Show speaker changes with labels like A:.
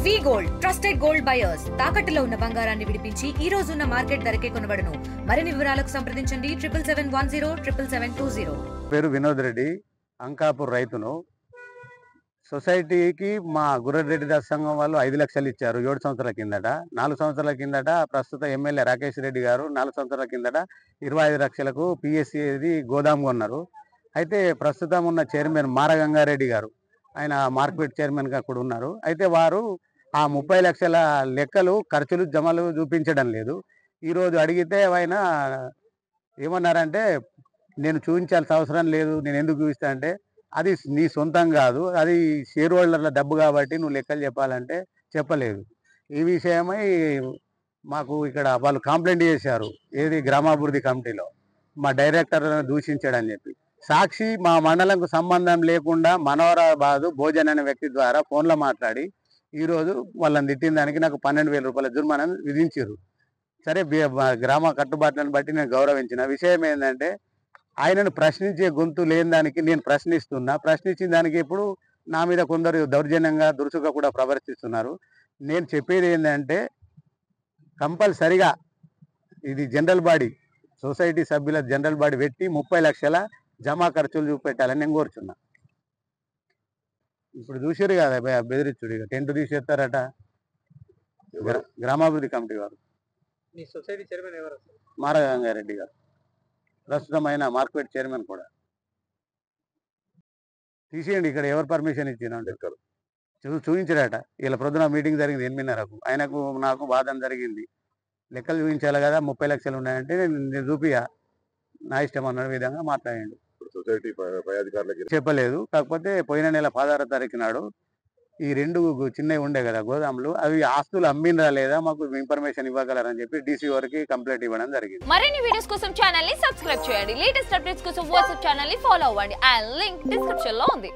A: వి gold trusted gold buyers తాకట్టులో ఉన్న బంగారాన్ని విడిపించి ఈ రోజు ఉన్న మార్కెట్ ధరకే కొనబడును. మరిన్ని వివరాలకు సంప్రదించండి 77707720.
B: పేరు వినోద్ రెడ్డి, అంకాపూర్ రైతును. సొసైటీకి మా గుర్రెడ్డి దాస్ సంఘం వాళ్ళు 5 లక్షలు ఇచ్చారు 7 సంవత్సరాల కిందట. 4 సంవత్సరాల కిందట ప్రస్తుత ఎమ్మెల్యే రాకేష్ రెడ్డి గారు 4 సంవత్సరాల కిందట 25 లక్షలకు పిఎస్సిది గోదాము కొన్నారు. అయితే ప్రస్తుతం ఉన్న చైర్మన్ మారగంగారెడ్డి గారు, ఆయన మార్కెట్ చైర్మన్గా కూడా ఉన్నారు. అయితే వారు ఆ 30 లక్షల లెక్కలు ఖర్చులు జమలు చూపించడం లేదు. ఈరోజు అడిగితే ఆయన ఏమన్నారంటే, నేను చూపించాల్సిన అవసరం లేదు, నేను ఎందుకు చూపిస్తా అంటే, అది నీ సొంతం కాదు, అది షేర్ హోల్డర్ల డబ్బు కాబట్టి నువ్వు లెక్కలు చెప్పాలంటే చెప్పలేదు. ఈ విషయమై మాకు ఇక్కడ వాళ్ళు కంప్లైంట్ చేశారు, ఏది గ్రామాభివృద్ధి కమిటీలో, మా డైరెక్టర్లను దూషించాడని చెప్పి. సాక్షి మా మండలంకు సంబంధం లేకుండా మనోహరాబాదు భోజన్ అనే వ్యక్తి ద్వారా ఫోన్లో మాట్లాడి ఈరోజు వాళ్ళని తిట్టిన దానికి నాకు 12,000 రూపాయల జుర్మానాను విధించారు. సరే, గ్రామ కట్టుబాట్లను బట్టి నేను గౌరవించిన విషయం ఏంటంటే, ఆయనను ప్రశ్నించే గొంతు లేని దానికి నేను ప్రశ్నిస్తున్నా. ప్రశ్నించిన దానికి ఇప్పుడు నా మీద కొందరు దౌర్జన్యంగా దురుసుగా కూడా ప్రవర్తిస్తున్నారు. నేను చెప్పేది ఏంటంటే, కంపల్సరిగా ఇది జనరల్ బాడీ, సొసైటీ సభ్యుల జనరల్ బాడీ పెట్టి 30 లక్షల జమా ఖర్చులు చూపెట్టాలని నేను కోరుచున్నా. ఇప్పుడు చూసారు కదా బెదిరించుడు, ఇక టెంట్ తీసేస్తారట గ్రామాభివృద్ధి కమిటీ వారు. మారగంగారెడ్డి గారు ప్రస్తుతం ఆయన మార్కెట్ చైర్మన్ కూడా. తీసేయండి, ఇక్కడ ఎవరు పర్మిషన్ ఇచ్చిందంటే చూపించారట. ఇలా ప్రొద్దున మీటింగ్ జరిగింది 8:30కు. ఆయనకు నాకు వాదన జరిగింది, లెక్కలు చూపించాలి కదా, 30 లక్షలు ఉన్నాయంటే నేను చూపియా, నా ఇష్టం అన్న విధంగా మాట్లాడండి.
C: సొసైటీ పై అధికారులకి
B: చెప్పలేదు. కాకపోతే పోయిన నెల 16వ తారీఖు నాడు ఈ 2 చిన్నవి ఉండే కదా గోదాములు, అవి ఆస్తులు అమ్మిందా లేదా మాకు ఇన్ఫర్మేషన్ ఇవ్వగలరని చెప్పి డీసీ వారికి కంప్లైంట్ ఇవ్వడం జరిగింది.
D: మరిన్ని వీడియోస్ కోసం ఛానల్ ని సబ్స్క్రైబ్ చేయండి. లేటెస్ట్ అప్డేట్స్ కోసం వాట్సాప్ ఛానల్ ని ఫాలో అవ్వండి. ఆ లింక్ డిస్క్రిప్షన్ లో ఉంది.